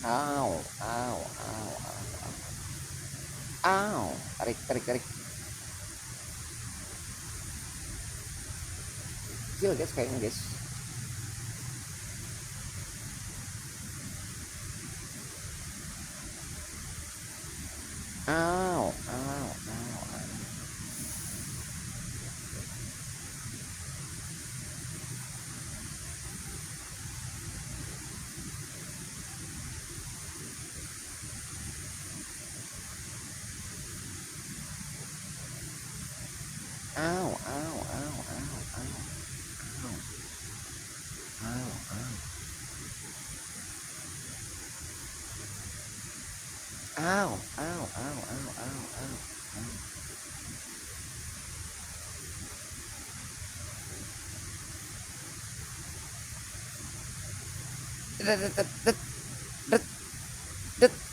Au, au, au, au, au. Tarik, tarik, tarik. Kecil guys kayaknya guys. Au, au, au, au. Au, au, au, au, au, au, au. Au, au, au, au, au, au, au. Det, det, det, det, det, det.